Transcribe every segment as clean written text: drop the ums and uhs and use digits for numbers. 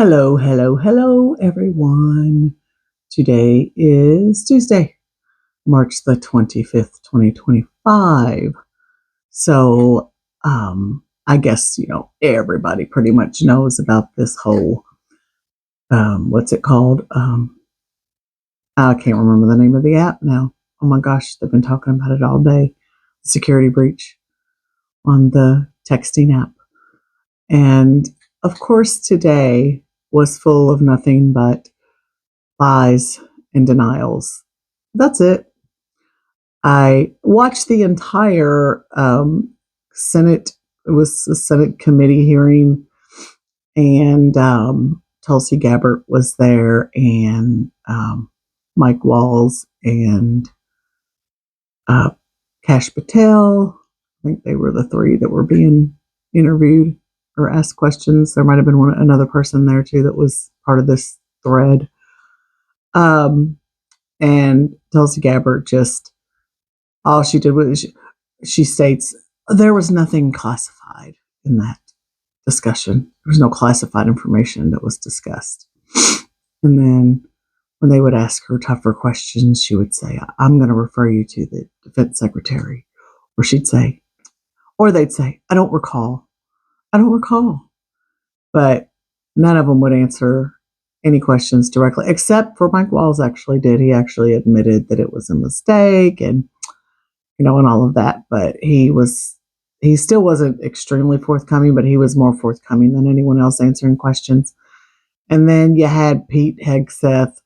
Hello, hello, hello, everyone. Today is Tuesday, March the 25th, 2025. So, I guess, everybody pretty much knows about this whole, what's it called? I can't remember the name of the app now. Oh my gosh, they've been talking about it all day. Security breach on the texting app. And of course, today was full of nothing but lies and denials. That's it. I watched the entire Senate. It was a Senate committee hearing, and Tulsi Gabbard was there, and Mike Walls and uh, Kash Patel. I think they were the three that were being interviewed or asked questions. There might have been another person there too that was part of this thread. And Tulsi Gabbard just, all she did was she states there was nothing classified in that discussion. There was no classified information that was discussed. And then when they would ask her tougher questions, she would say, I'm going to refer you to the defense secretary. Or she'd say, or they'd say, I don't recall. I don't recall. But none of them would answer any questions directly, except for Mike Walls actually did. He actually admitted that it was a mistake and, and all of that. But he still wasn't extremely forthcoming, but he was more forthcoming than anyone else answering questions. And then you had Pete Hegseth.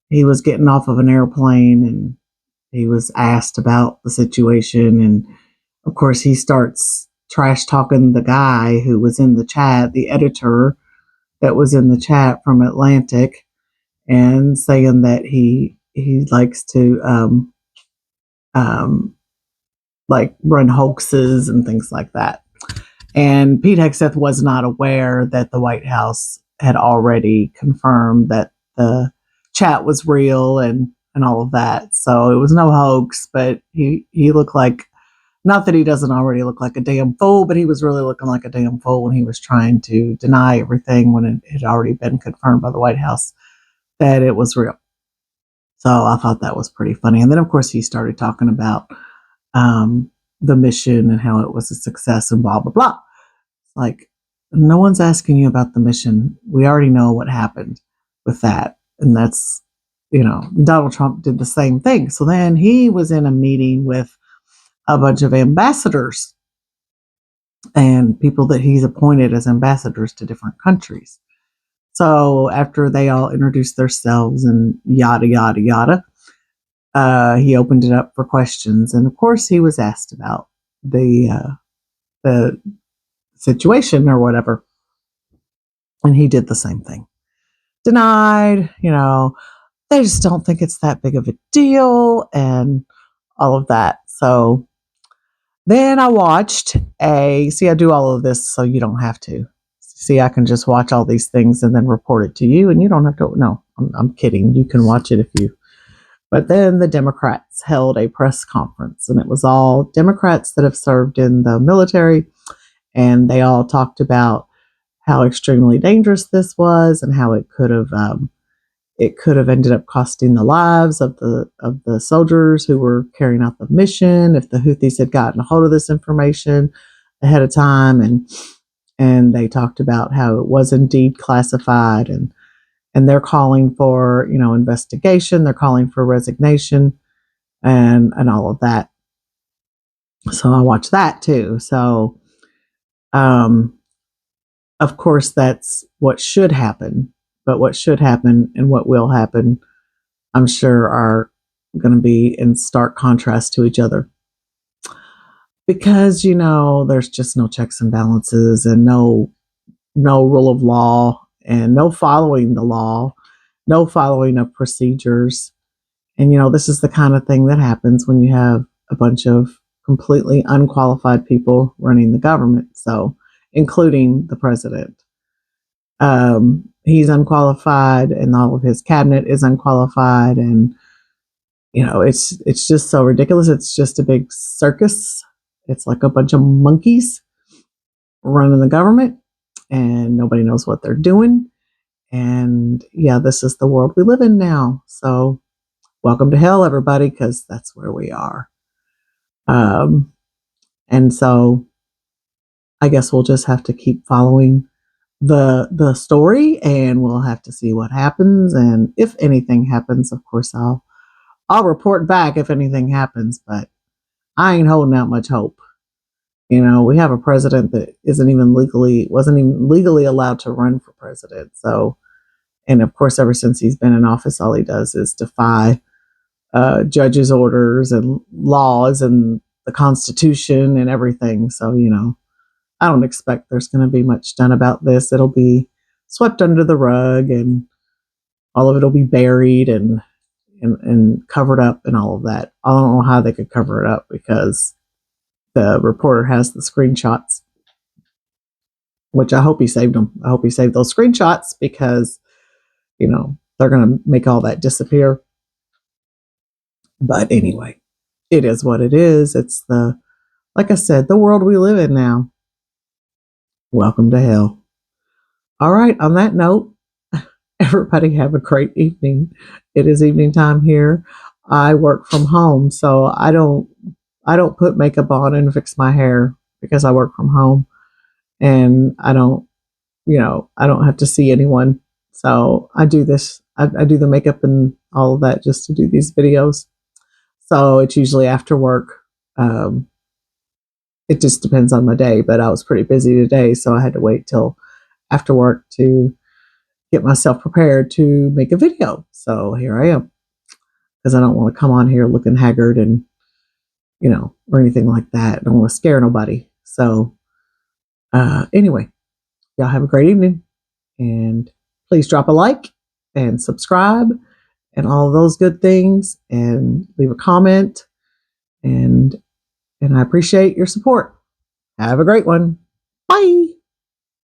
He was getting off of an airplane and he was asked about the situation. And of course, he starts trash talking the guy who was in the chat, the editor that was in the chat from Atlantic, and saying that he likes to like run hoaxes and things like that. And Pete Hegseth was not aware that the White House had already confirmed that the chat was real and all of that. So it was no hoax, but he looked like, not that he doesn't already look like a damn fool, but he was really looking like a damn fool when he was trying to deny everything when it had already been confirmed by the White House that it was real. So I thought that was pretty funny. And then, of course, he started talking about the mission and how it was a success and blah, blah, blah. Like, no one's asking you about the mission. We already know what happened with that. And that's, Donald Trump did the same thing. So then he was in a meeting with a bunch of ambassadors and people that he's appointed as ambassadors to different countries. So after they all introduced themselves and yada, yada, yada, he opened it up for questions. And of course, he was asked about the situation or whatever. And he did the same thing. Denied, they just don't think it's that big of a deal and all of that. So then I watched I do all of this so you don't have to. See, I can just watch all these things and then report it to you and you don't have to. No, I'm kidding. You can watch it if you. But then the Democrats held a press conference and it was all Democrats that have served in the military. And they all talked about how extremely dangerous this was and how it could have ended up costing the lives of the soldiers who were carrying out the mission if the Houthis had gotten a hold of this information ahead of time. And they talked about how it was indeed classified and they're calling for, investigation. They're calling for resignation and all of that. So I watched that too. So, of course, that's what should happen. But what should happen and what will happen, I'm sure, are going to be in stark contrast to each other. Because, there's just no checks and balances and no rule of law and no following the law, no following of procedures. And, this is the kind of thing that happens when you have a bunch of completely unqualified people running the government. So, including the president. He's unqualified and all of his cabinet is unqualified. And, it's just so ridiculous. It's just a big circus. It's like a bunch of monkeys running the government and nobody knows what they're doing. And yeah, this is the world we live in now. So welcome to hell, everybody, because that's where we are. And so I guess we'll just have to keep following the story, and we'll have to see what happens. And if anything happens, of course, I'll report back if anything happens. But I ain't holding out much hope. We have a president that wasn't even legally allowed to run for president. So, and of course, ever since he's been in office, all he does is defy judges' orders and laws and the Constitution and everything. So, I don't expect there's going to be much done about this. It'll be swept under the rug, and all of it'll be buried and covered up and all of that. I don't know how they could cover it up because the reporter has the screenshots, which I hope he saved them. I hope he saved those screenshots because, they're going to make all that disappear. But anyway, it is what it is. It's like I said, the world we live in now. Welcome to hell. All right. On that note, everybody have a great evening. It is evening time here. I work from home, so I don't put makeup on and fix my hair because I work from home, and I don't have to see anyone. So I do this. I do the makeup and all of that just to do these videos. So it's usually after work. It just depends on my day, but I was pretty busy today, so I had to wait till after work to get myself prepared to make a video. So here I am, because I don't want to come on here looking haggard and, or anything like that. I don't want to scare nobody. So anyway, y'all have a great evening, and please drop a like and subscribe and all of those good things, and leave a comment, and I appreciate your support. Have a great one. Bye.